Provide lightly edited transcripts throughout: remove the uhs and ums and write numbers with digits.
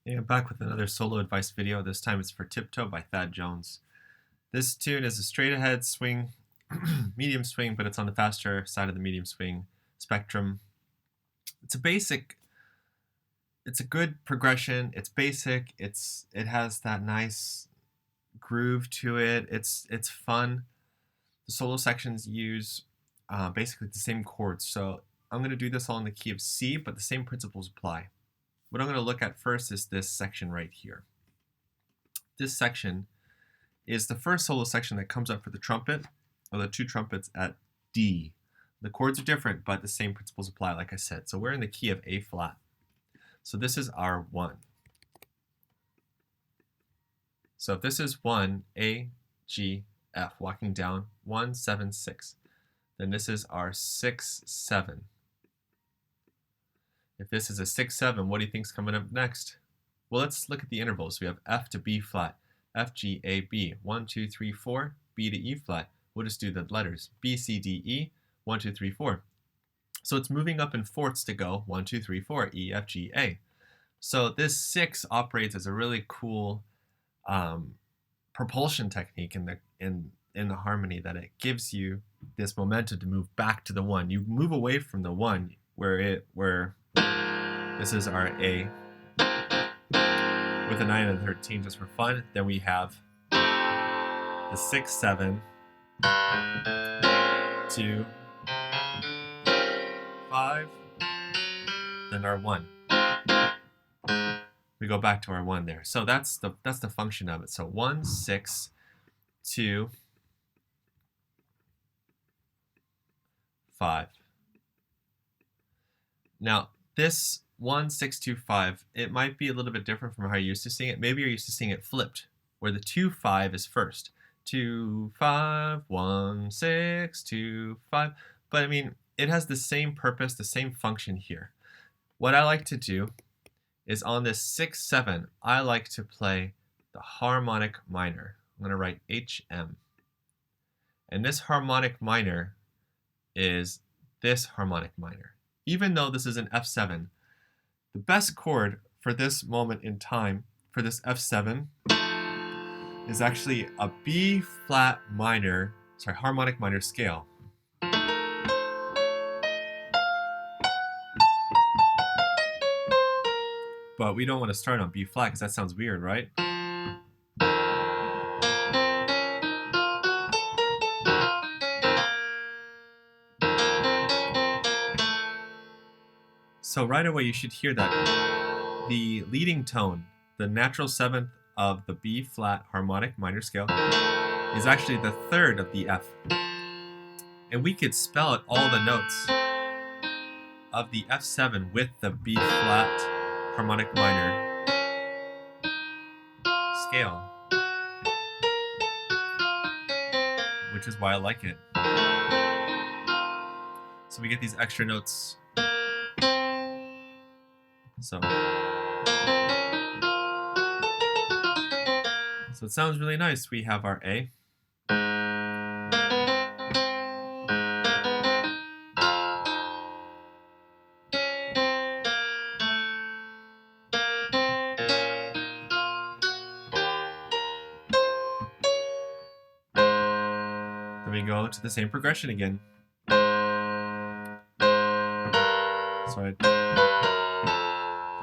Hey, I'm back with another solo advice video. This time it's for Tiptoe by Thad Jones. This tune is a straight ahead swing, medium swing, but it's on the faster side of the medium swing spectrum. It's a good progression. It's basic. It has that nice groove to it. It's fun. The solo sections use basically the same chords. So I'm going to do this all in the key of C, but the same principles apply. What I'm going to look at first is this section right here. This section is the first solo section that comes up for the trumpet, or the two trumpets at D. The chords are different, but the same principles apply, like I said. So we're in the key of A flat. So this is our 1. So if this is 1, A, G, F, walking down 1, 7, 6, then this is our 6, 7. If this is a 6, 7, what do you think is coming up next? Well, let's look at the intervals. We have F to B flat, F, G, A, B, 1, 2, 3, 4, B to E flat. We'll just do the letters, B, C, D, E, 1, 2, 3, 4. So it's moving up in fourths to go 1, 2, 3, 4, E, F, G, A. So this 6 operates as a really cool propulsion technique in the harmony, that it gives you this momentum to move back to the 1. You move away from the 1 where this is our A with a 9 and a 13 just for fun. Then we have the 6, 7, 2, 5, then our 1. We go back to our 1 there. So that's the function of it. So 1, 6, 2, 5. Now this 1, 6, 2, 5, it might be a little bit different from how you're used to seeing it. Maybe you're used to seeing it flipped, where the 2, 5 is first. 2, 5, 1, 6, 2, 5. But I mean, it has the same purpose, the same function here. What I like to do is on this 6, 7, I like to play the harmonic minor. I'm going to write HM. And this harmonic minor is this harmonic minor. Even though this is an F7, the best chord for this moment in time, for this F7, is actually a B flat minor, harmonic minor scale. But we don't want to start on B flat because that sounds weird, right? So right away you should hear that the leading tone, the natural 7th of the B flat harmonic minor scale, is actually the 3rd of the F. And we could spell out all the notes of the F7 with the B flat harmonic minor scale, which is why I like it. So we get these extra notes. So it sounds really nice. We have our A. Then we go to the same progression again. So I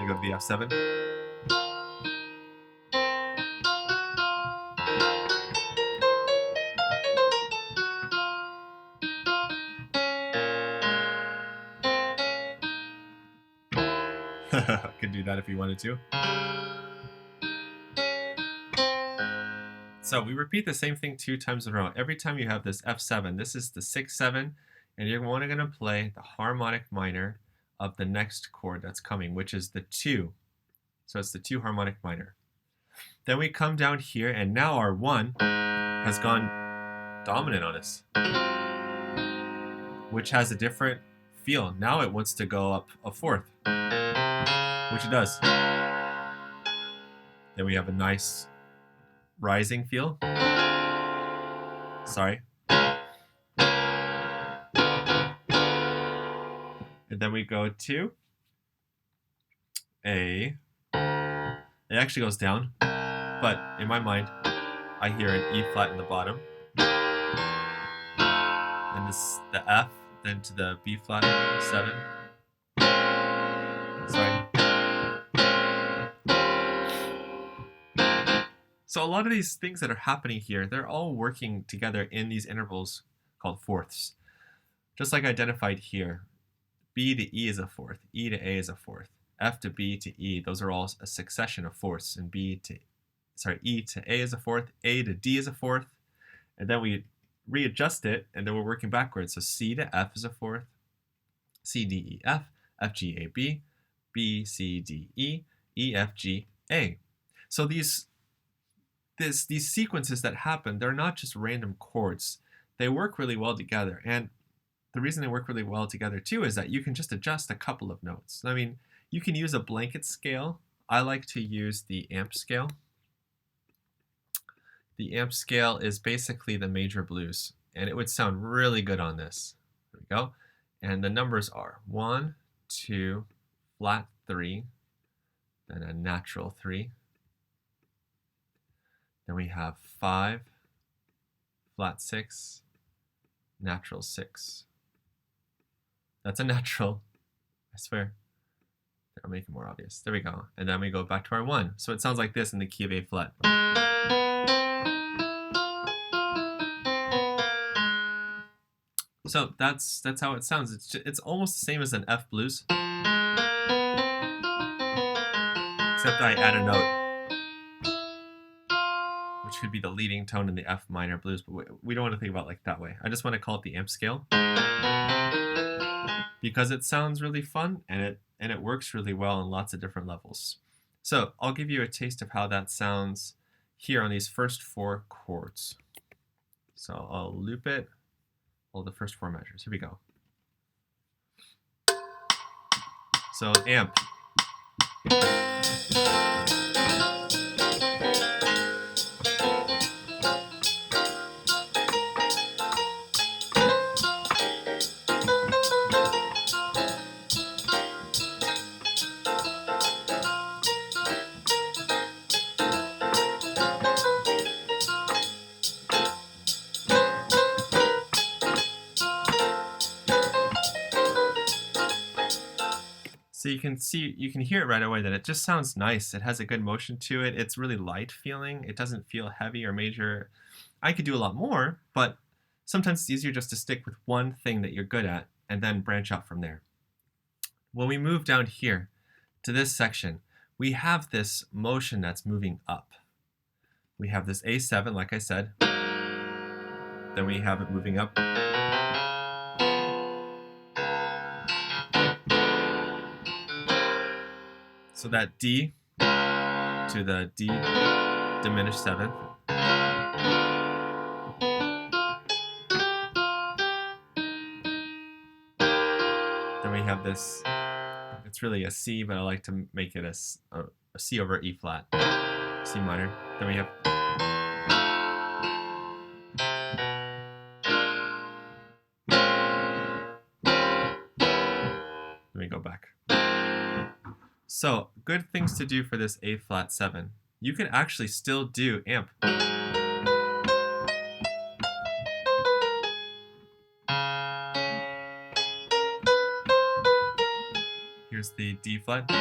go to the F7. Could do that if you wanted to. So we repeat the same thing 2 times in a row. Every time you have this F7, this is the 6, 7, and you're only going to play the harmonic minor of the next chord that's coming, which is the 2. So it's the 2 harmonic minor. Then we come down here, and now our 1 has gone dominant on us, which has a different feel. Now it wants to go up a 4th, which it does. Then we have a nice rising feel. Sorry. And then we go to A, It actually goes down, but in my mind, I hear an E flat in the bottom, and this the F, then to the B flat 7. Sorry. So a lot of these things that are happening here, they're all working together in these intervals called fourths. Just like identified here, B to E is a fourth, E to A is a fourth, F to B to E, those are all a succession of fourths, and E to A is a fourth, A to D is a fourth, and then we readjust it, and then we're working backwards. So C to F is a fourth, C, D, E, F, F, G, A, B, B, C, D, E, E, F, G, A. So these sequences that happen, they're not just random chords. They work really well together. And the reason they work really well together too is that you can just adjust a couple of notes. I mean, you can use a blanket scale. I like to use the amp scale. The amp scale is basically the major blues, and it would sound really good on this. There we go. And the numbers are 1, 2, flat 3, then a natural 3. Then we have 5, flat 6, natural 6. That's a natural, I swear. I'll make it more obvious. There we go. And then we go back to our 1. So it sounds like this in the key of A flat. So that's how it sounds. It's almost the same as an F blues, except I add a note, which could be the leading tone in the F minor blues, but we don't want to think about it like that way. I just want to call it the amp scale because it sounds really fun and it works really well on lots of different levels. So I'll give you a taste of how that sounds here on these first 4 chords. So I'll loop it. Well, the first 4 measures. Here we go. So amp. So you can hear it right away that it just sounds nice. It has a good motion to it. It's really light feeling. It doesn't feel heavy or major. I could do a lot more, but sometimes it's easier just to stick with one thing that you're good at and then branch out from there. When we move down here to this section, we have this motion that's moving up. We have this A7, like I said. Then we have it moving up. So that D to the D diminished 7. Then we have this, it's really a C, but I like to make it a C over E flat, C minor. Then we have, let me go back. So, good things to do for this A flat 7. You can actually still do amp. Here's the D flat.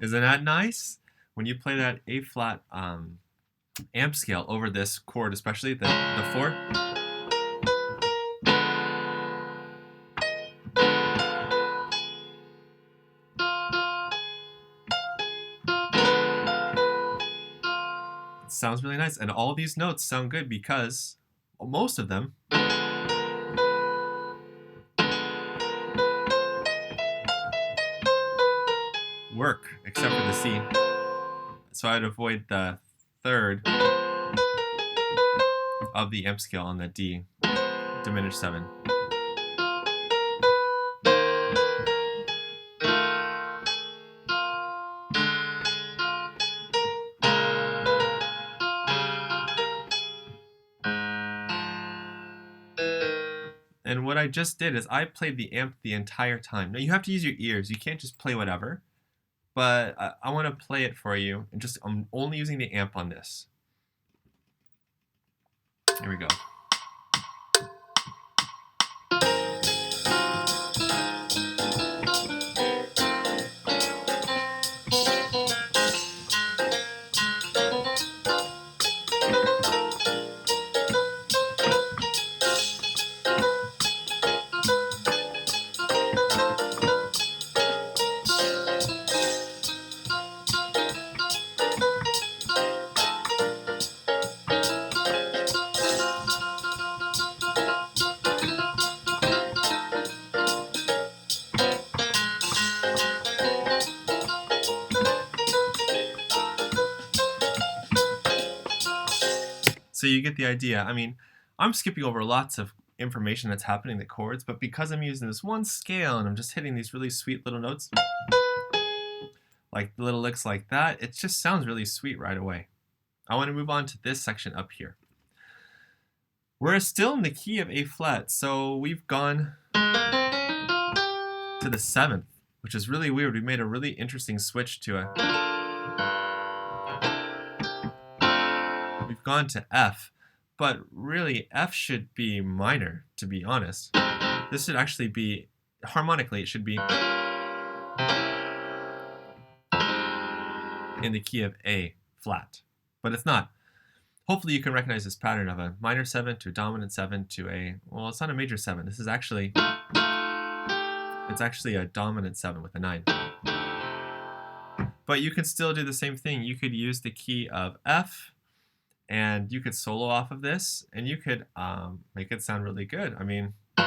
Isn't that nice? When you play that A flat amp scale over this chord, especially the 4, sounds really nice, and all these notes sound good because most of them work except for the C. So I'd avoid the 3rd of the amp scale on the D, diminished 7. And what I just did is I played the amp the entire time. Now you have to use your ears. You can't just play whatever. But I want to play it for you, and I'm only using the amp on this. Here we go. So you get the idea. I mean, I'm skipping over lots of information that's happening in the chords, but because I'm using this one scale and I'm just hitting these really sweet little notes, like little licks like that, it just sounds really sweet right away. I want to move on to this section up here. We're still in the key of A flat, so we've gone to the 7th, which is really weird. We made a really interesting switch to it. We've gone to F, but really F should be minor, to be honest. This should actually be, harmonically, it should be in the key of A flat, but it's not. Hopefully you can recognize this pattern of a minor 7 to a dominant 7 to a, well, it's not a major 7. This is actually, it's actually a dominant 7 with a 9. But you could still do the same thing. You could use the key of F, and you could solo off of this, and you could make it sound really good. I mean, the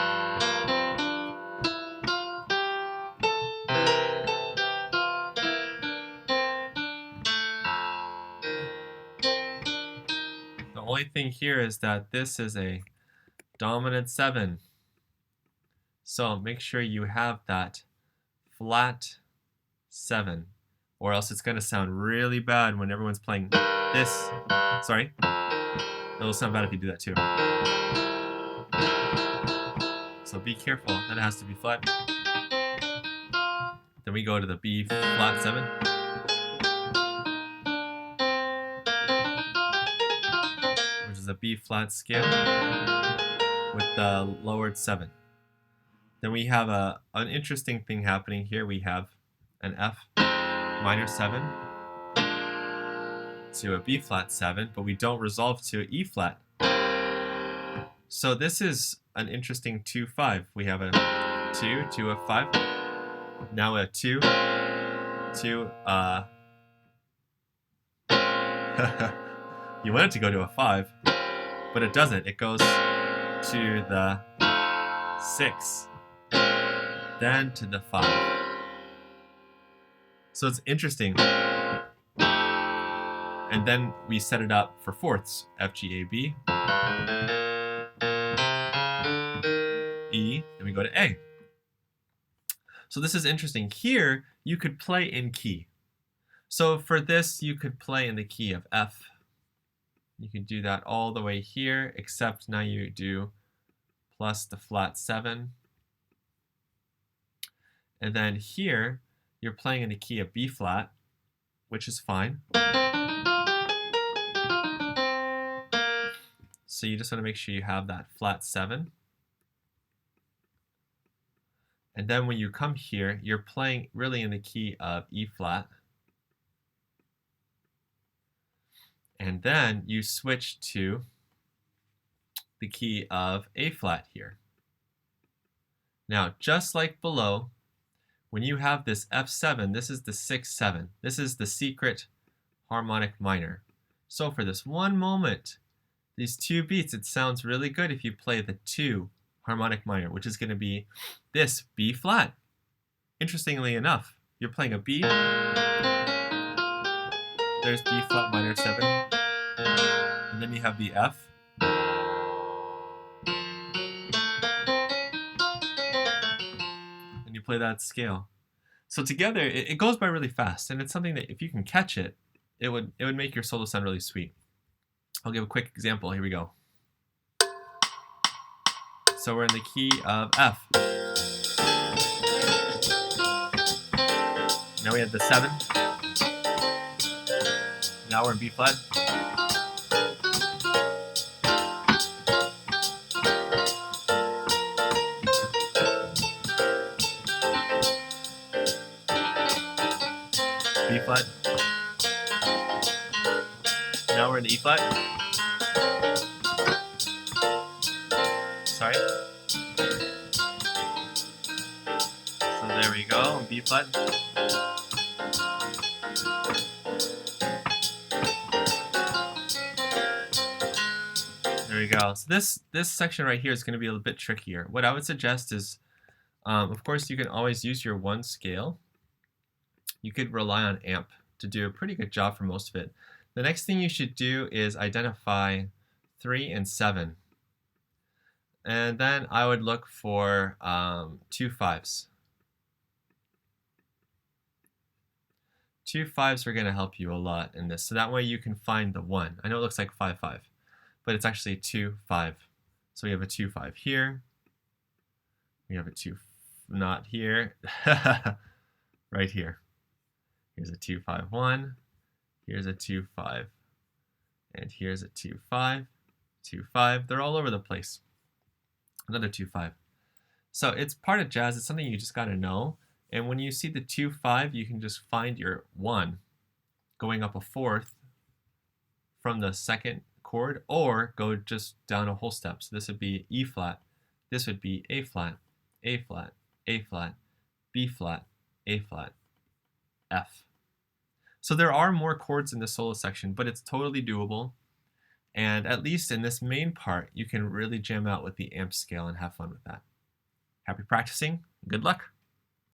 only thing here is that this is a dominant 7. So make sure you have that flat 7, or else it's going to sound really bad when everyone's playing this. Sorry. It'll sound bad if you do that too. So be careful. That has to be flat. Then we go to the B flat 7. Which is a B flat scale with the lowered 7. Then we have an interesting thing happening here. We have an F minor 7 to a B flat 7, but we don't resolve to E flat. So this is an interesting 2-5. We have a 2 to a 5. Now a 2 to you want it to go to a 5, but it doesn't. It goes to the 6, then to the 5. So it's interesting. And then we set it up for fourths. F, G, A, B, E, and we go to A. So this is interesting. Here, you could play in key. So for this, you could play in the key of F. You could do that all the way here, except now you do plus the flat 7. And then here, you're playing in the key of B flat, which is fine. So you just want to make sure you have that flat 7. And then when you come here, you're playing really in the key of E flat. And then you switch to the key of A flat here. Now, just like below, when you have this F7, this is the 6-7. This is the secret harmonic minor. So for this one moment, these 2 beats, it sounds really good if you play the 2 harmonic minor, which is going to be this B flat. Interestingly enough, you're playing a B, there's B flat minor 7, and then you have the F, and you play that scale. So together, it goes by really fast, and it's something that if you can catch it, it would make your solo sound really sweet. I'll give a quick example. Here we go. So we're in the key of F. Now we have the 7. Now we're in B flat. B flat. Now we're in the E flat. Sorry. So there we go, B flat. There we go. So this section right here is going to be a little bit trickier. What I would suggest is, of course, you can always use your 1 scale. You could rely on amp to do a pretty good job for most of it. The next thing you should do is identify 3 and 7. And then I would look for 2 5s. 2 5s are going to help you a lot in this. So that way you can find the 1. I know it looks like 5 5, but it's actually 2 5. So we have a 2 5 here. We have a 2 not here. Right here. Here's a 2 5 1. Here's a 2 5. And here's a 2 5. 2 5. They're all over the place. Another 2 5. So it's part of jazz. It's something you just got to know. And when you see the 2 5, you can just find your 1 going up a 4th from the 2nd chord, or go just down a whole step. So this would be E flat. This would be A flat, A flat, A flat, B flat, A flat, F. So there are more chords in the solo section, but it's totally doable. And at least in this main part, you can really jam out with the amp scale and have fun with that. Happy practicing. Good luck.